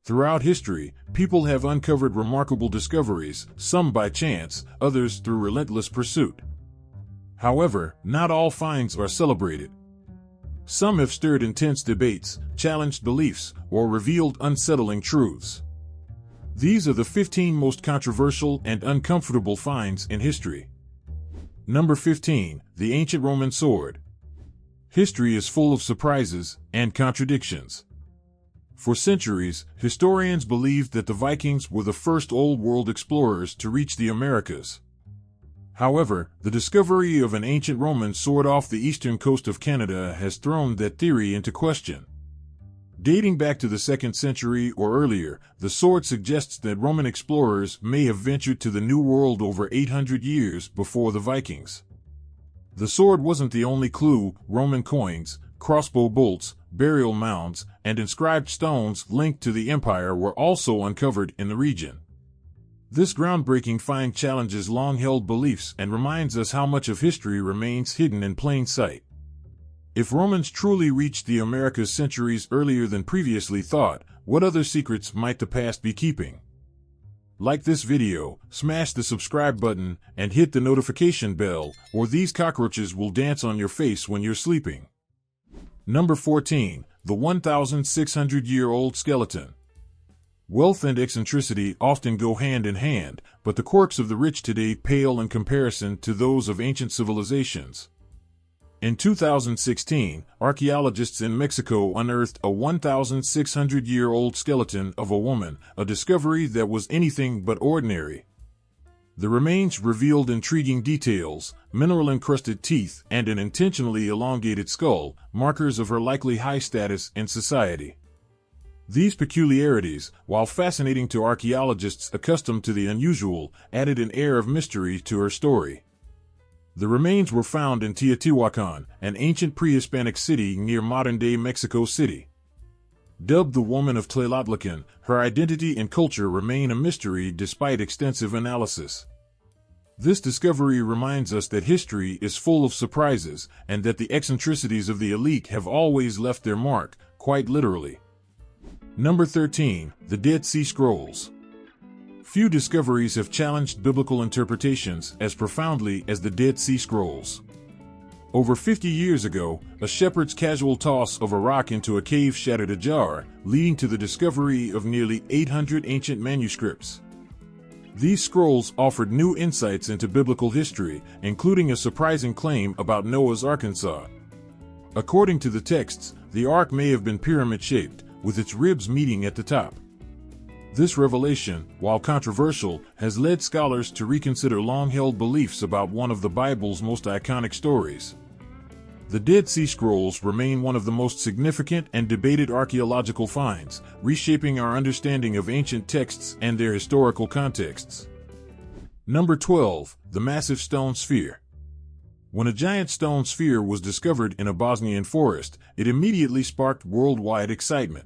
Throughout history, people have uncovered remarkable discoveries, some by chance, others through relentless pursuit. However, not all finds are celebrated. Some have stirred intense debates, challenged beliefs, or revealed unsettling truths. These are the 15 most controversial and uncomfortable finds in history. Number 15. The Ancient Roman Sword. History is full of surprises and contradictions. For centuries, historians believed that the Vikings were the first Old World explorers to reach the Americas. However, the discovery of an ancient Roman sword off the eastern coast of Canada has thrown that theory into question. Dating back to the 2nd century or earlier, the sword suggests that Roman explorers may have ventured to the New World over 800 years before the Vikings. The sword wasn't the only clue. Roman coins, crossbow bolts, burial mounds, and inscribed stones linked to the empire were also uncovered in the region. This groundbreaking find challenges long-held beliefs and reminds us how much of history remains hidden in plain sight. If Romans truly reached the Americas centuries earlier than previously thought, what other secrets might the past be keeping? Like this video, smash the subscribe button, and hit the notification bell, or these cockroaches will dance on your face when you're sleeping. Number 14. The 1,600-year-old skeleton. Wealth and eccentricity often go hand in hand, but the quirks of the rich today pale in comparison to those of ancient civilizations. In 2016, archaeologists in Mexico unearthed a 1,600-year-old skeleton of a woman, a discovery that was anything but ordinary. The remains revealed intriguing details, mineral-encrusted teeth, and an intentionally elongated skull, markers of her likely high status in society. These peculiarities, while fascinating to archaeologists accustomed to the unusual, added an air of mystery to her story. The remains were found in Teotihuacan, an ancient pre-Hispanic city near modern-day Mexico City. Dubbed the Woman of Tlaxcala, her identity and culture remain a mystery despite extensive analysis. This discovery reminds us that history is full of surprises, and that the eccentricities of the elite have always left their mark, quite literally. Number 13. The Dead Sea Scrolls. Few discoveries have challenged biblical interpretations as profoundly as the Dead Sea Scrolls. Over 50 years ago, a shepherd's casual toss of a rock into a cave shattered a jar, leading to the discovery of nearly 800 ancient manuscripts. These scrolls offered new insights into biblical history, including a surprising claim about Noah's Arkansas. According to the texts, the ark may have been pyramid-shaped, with its ribs meeting at the top. This revelation, while controversial, has led scholars to reconsider long-held beliefs about one of the Bible's most iconic stories. The Dead Sea Scrolls remain one of the most significant and debated archaeological finds, reshaping our understanding of ancient texts and their historical contexts. Number 12. The Massive Stone Sphere. When a giant stone sphere was discovered in a Bosnian forest, it immediately sparked worldwide excitement.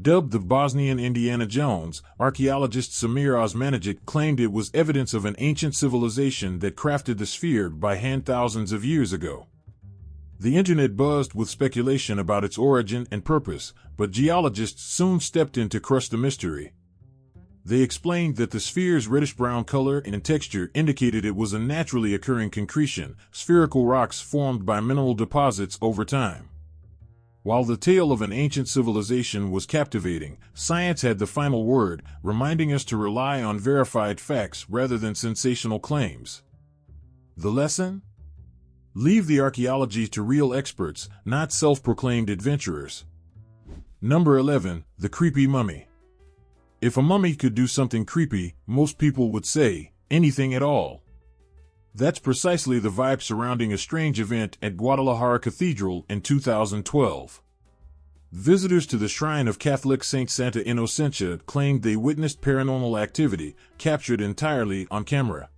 Dubbed the Bosnian Indiana Jones, archaeologist Samir Osmanagic claimed it was evidence of an ancient civilization that crafted the sphere by hand thousands of years ago. The internet buzzed with speculation about its origin and purpose, but geologists soon stepped in to crush the mystery. They explained that the sphere's reddish-brown color and texture indicated it was a naturally occurring concretion, spherical rocks formed by mineral deposits over time. While the tale of an ancient civilization was captivating, science had the final word, reminding us to rely on verified facts rather than sensational claims. The lesson? Leave the archaeology to real experts, not self-proclaimed adventurers. Number 11. The Creepy Mummy. If a mummy could do something creepy, most people would say, anything at all. That's precisely the vibe surrounding a strange event at Guadalajara Cathedral in 2012. Visitors to the shrine of Catholic Saint Santa Inocencia claimed they witnessed paranormal activity, captured entirely on camera.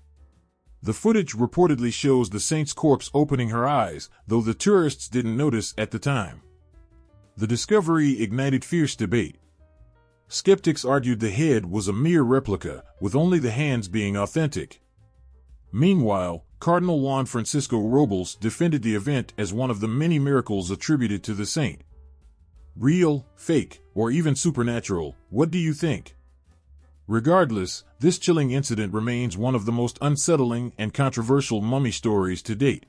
The footage reportedly shows the saint's corpse opening her eyes, though the tourists didn't notice at the time. The discovery ignited fierce debate. Skeptics argued the head was a mere replica, with only the hands being authentic. Meanwhile, Cardinal Juan Francisco Robles defended the event as one of the many miracles attributed to the saint. Real, fake, or even supernatural, what do you think? Regardless, this chilling incident remains one of the most unsettling and controversial mummy stories to date.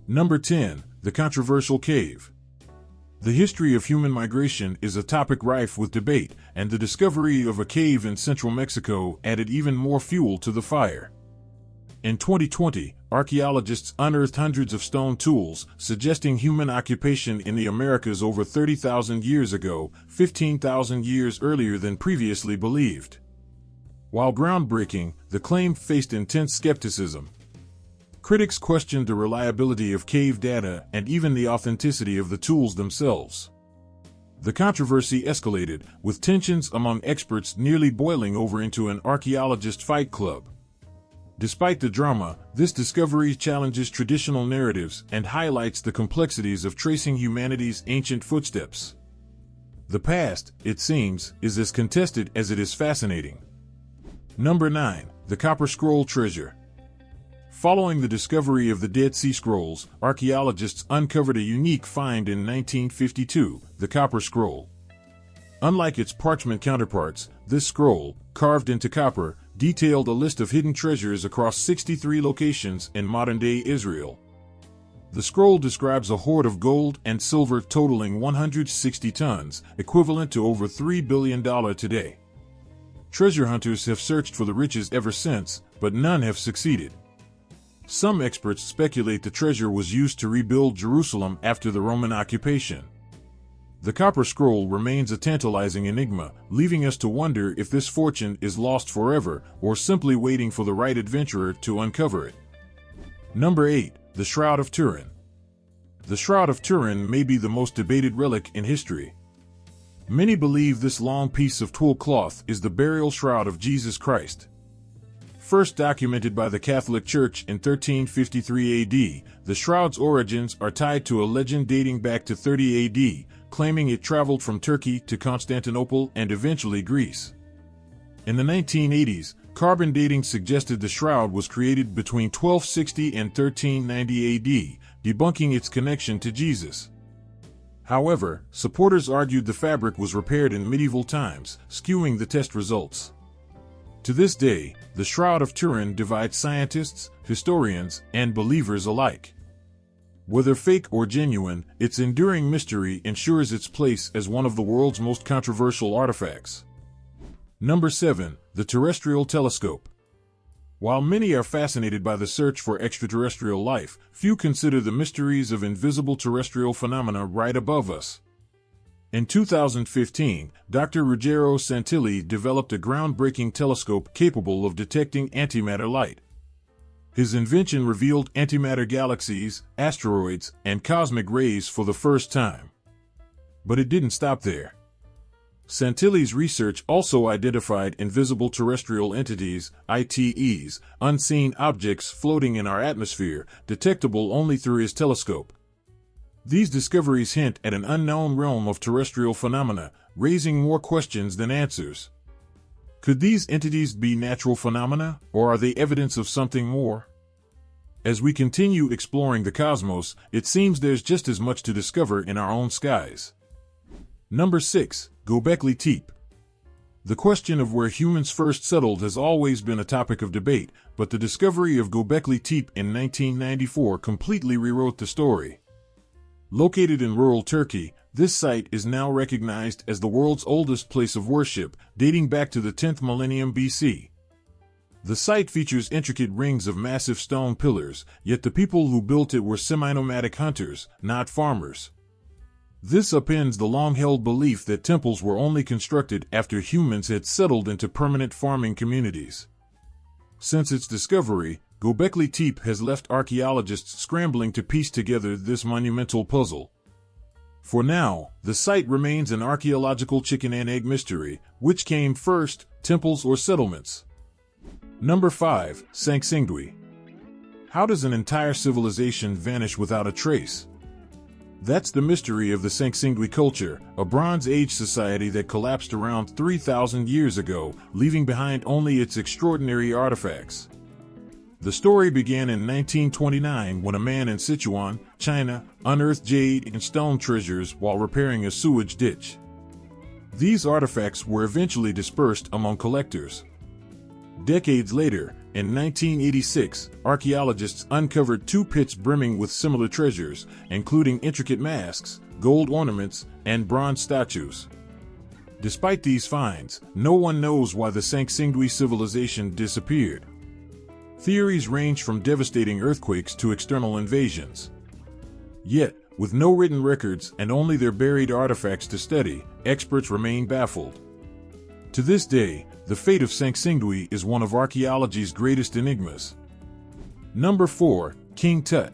Number 10. The controversial cave. The history of human migration is a topic rife with debate, and the discovery of a cave in central Mexico added even more fuel to the fire. In 2020, archaeologists unearthed hundreds of stone tools, suggesting human occupation in the Americas over 30,000 years ago, 15,000 years earlier than previously believed. While groundbreaking, the claim faced intense skepticism. Critics questioned the reliability of cave data and even the authenticity of the tools themselves. The controversy escalated, with tensions among experts nearly boiling over into an archaeologist fight club. Despite the drama, this discovery challenges traditional narratives and highlights the complexities of tracing humanity's ancient footsteps. The past, it seems, is as contested as it is fascinating. Number 9. The Copper Scroll Treasure. Following the discovery of the Dead Sea Scrolls, archaeologists uncovered a unique find in 1952, the Copper Scroll. Unlike its parchment counterparts, this scroll, carved into copper, detailed a list of hidden treasures across 63 locations in modern-day Israel. The scroll describes a hoard of gold and silver totaling 160 tons, equivalent to over $3 billion today. Treasure hunters have searched for the riches ever since, but none have succeeded. Some experts speculate the treasure was used to rebuild Jerusalem after the Roman occupation. The Copper Scroll remains a tantalizing enigma, leaving us to wonder if this fortune is lost forever or simply waiting for the right adventurer to uncover it. Number 8. The Shroud of Turin. The Shroud of Turin may be the most debated relic in history. Many believe this long piece of twill cloth is the burial shroud of Jesus Christ. First documented by the Catholic Church in 1353 AD, the shroud's origins are tied to a legend dating back to 30 AD, claiming it traveled from Turkey to Constantinople and eventually Greece. In the 1980s, carbon dating suggested the shroud was created between 1260 and 1390 AD, debunking its connection to Jesus. However, supporters argued the fabric was repaired in medieval times, skewing the test results. To this day, the Shroud of Turin divides scientists, historians, and believers alike. Whether fake or genuine, its enduring mystery ensures its place as one of the world's most controversial artifacts. Number 7. The Terrestrial Telescope. While many are fascinated by the search for extraterrestrial life, few consider the mysteries of invisible terrestrial phenomena right above us. In 2015, Dr. Ruggero Santilli developed a groundbreaking telescope capable of detecting antimatter light. His invention revealed antimatter galaxies, asteroids, and cosmic rays for the first time. But it didn't stop there. Santilli's research also identified invisible terrestrial entities, ITEs, unseen objects floating in our atmosphere, detectable only through his telescope. These discoveries hint at an unknown realm of terrestrial phenomena, raising more questions than answers. Could these entities be natural phenomena, or are they evidence of something more? As we continue exploring the cosmos, it seems there's just as much to discover in our own skies. Number 6. Göbekli Tepe. The question of where humans first settled has always been a topic of debate, but the discovery of Göbekli Tepe in 1994 completely rewrote the story. Located in rural Turkey, this site is now recognized as the world's oldest place of worship, dating back to the 10th millennium BC. The site features intricate rings of massive stone pillars, yet the people who built it were semi-nomadic hunters, not farmers. This upends the long-held belief that temples were only constructed after humans had settled into permanent farming communities. Since its discovery, Göbekli Tepe has left archaeologists scrambling to piece together this monumental puzzle. For now, the site remains an archaeological chicken and egg mystery. Which came first, temples or settlements? Number 5. Sanxingui. How does an entire civilization vanish without a trace? That's the mystery of the Sanxingui culture, a Bronze Age society that collapsed around 3,000 years ago, leaving behind only its extraordinary artifacts. The story began in 1929 when a man in Sichuan, China, unearthed jade and stone treasures while repairing a sewage ditch. These artifacts were eventually dispersed among collectors. Decades later, in 1986, archaeologists uncovered 2 pits brimming with similar treasures, including intricate masks, gold ornaments, and bronze statues. Despite these finds, no one knows why the Sanxingdui civilization disappeared. Theories range from devastating earthquakes to external invasions. Yet, with no written records and only their buried artifacts to study, experts remain baffled. To this day, the fate of Sanxingdui is one of archaeology's greatest enigmas. Number 4. King Tut.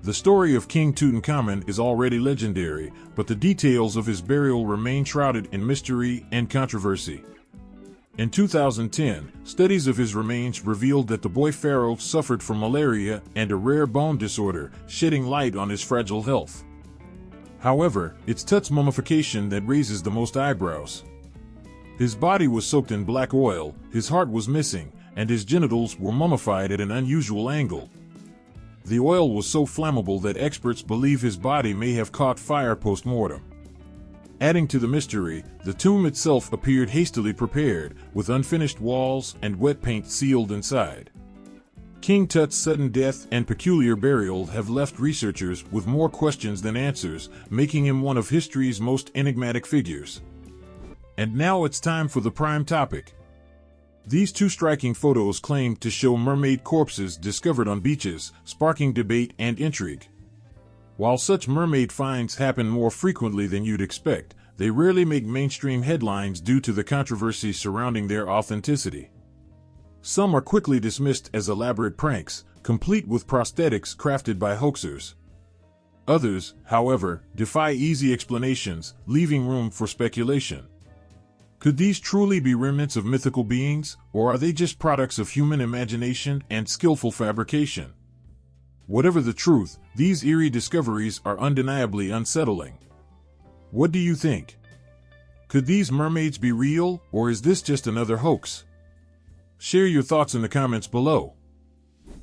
The story of King Tutankhamun is already legendary, but the details of his burial remain shrouded in mystery and controversy. In 2010, studies of his remains revealed that the boy pharaoh suffered from malaria and a rare bone disorder, shedding light on his fragile health. However, it's Tut's mummification that raises the most eyebrows. His body was soaked in black oil, his heart was missing, and his genitals were mummified at an unusual angle. The oil was so flammable that experts believe his body may have caught fire post-mortem. Adding to the mystery, the tomb itself appeared hastily prepared, with unfinished walls and wet paint sealed inside. King Tut's sudden death and peculiar burial have left researchers with more questions than answers, making him one of history's most enigmatic figures. And now it's time for the prime topic. These 2 striking photos claim to show mermaid corpses discovered on beaches, sparking debate and intrigue. While such mermaid finds happen more frequently than you'd expect, they rarely make mainstream headlines due to the controversy surrounding their authenticity. Some are quickly dismissed as elaborate pranks, complete with prosthetics crafted by hoaxers. Others, however, defy easy explanations, leaving room for speculation. Could these truly be remnants of mythical beings, or are they just products of human imagination and skillful fabrication? Whatever the truth, these eerie discoveries are undeniably unsettling. What do you think? Could these mermaids be real, or is this just another hoax? Share your thoughts in the comments below.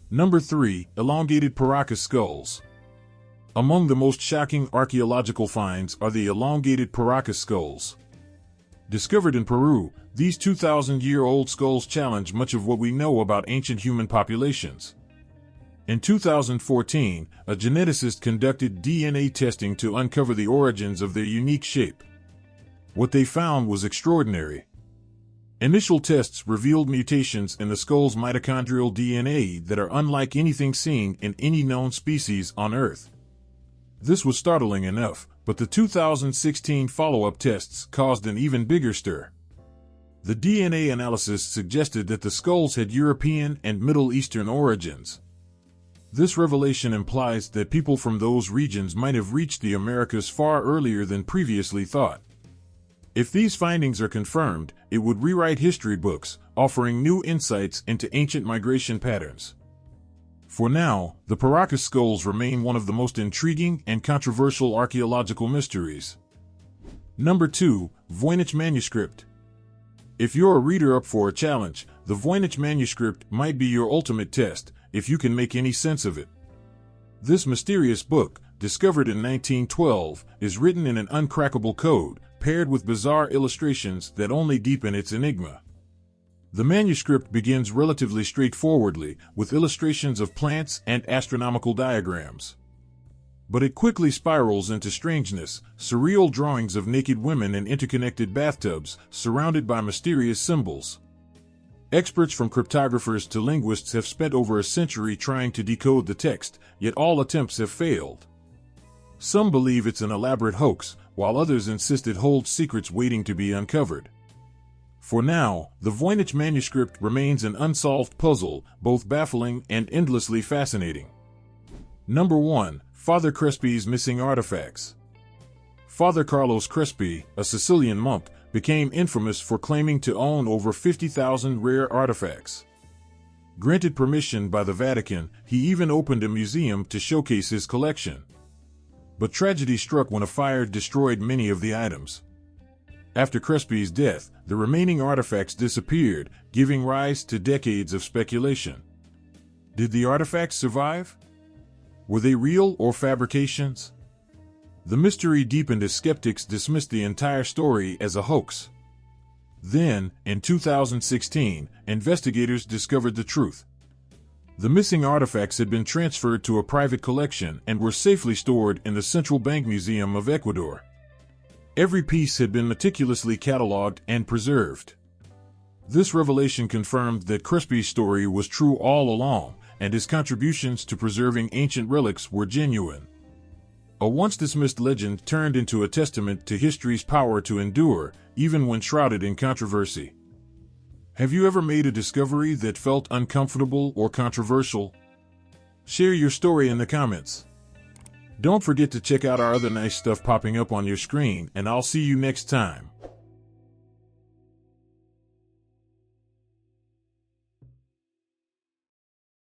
Number 3. Elongated Paracas skulls. Among the most shocking archaeological finds are the elongated Paracas skulls. Discovered in Peru, these 2,000-year-old skulls challenge much of what we know about ancient human populations. In 2014, a geneticist conducted DNA testing to uncover the origins of their unique shape. What they found was extraordinary. Initial tests revealed mutations in the skull's mitochondrial DNA that are unlike anything seen in any known species on Earth. This was startling enough, but the 2016 follow-up tests caused an even bigger stir. The DNA analysis suggested that the skulls had European and Middle Eastern origins. This revelation implies that people from those regions might have reached the Americas far earlier than previously thought. If these findings are confirmed, it would rewrite history books, offering new insights into ancient migration patterns. For now, the Paracas skulls remain one of the most intriguing and controversial archaeological mysteries. Number 2. Voynich manuscript. If you're a reader up for a challenge, the Voynich manuscript might be your ultimate test, if you can make any sense of it. This mysterious book, discovered in 1912, is written in an uncrackable code, paired with bizarre illustrations that only deepen its enigma. The manuscript begins relatively straightforwardly, with illustrations of plants and astronomical diagrams. But it quickly spirals into strangeness, surreal drawings of naked women in interconnected bathtubs, surrounded by mysterious symbols. Experts from cryptographers to linguists have spent over a century trying to decode the text, yet all attempts have failed. Some believe it's an elaborate hoax, while others insist it holds secrets waiting to be uncovered. For now, the Voynich manuscript remains an unsolved puzzle, both baffling and endlessly fascinating. Number 1. Father Crespi's missing artifacts. Father Carlos Crespi, a Sicilian monk, became infamous for claiming to own over 50,000 rare artifacts. Granted permission by the Vatican, he even opened a museum to showcase his collection. But tragedy struck when a fire destroyed many of the items. After Crespi's death, the remaining artifacts disappeared, giving rise to decades of speculation. Did the artifacts survive? Were they real or fabrications? The mystery deepened as skeptics dismissed the entire story as a hoax. Then, in 2016, investigators discovered the truth. The missing artifacts had been transferred to a private collection and were safely stored in the Central Bank Museum of Ecuador. Every piece had been meticulously cataloged and preserved. This revelation confirmed that Crespi's story was true all along, and his contributions to preserving ancient relics were genuine. A once-dismissed legend turned into a testament to history's power to endure, even when shrouded in controversy. Have you ever made a discovery that felt uncomfortable or controversial? Share your story in the comments. Don't forget to check out our other nice stuff popping up on your screen, and I'll see you next time.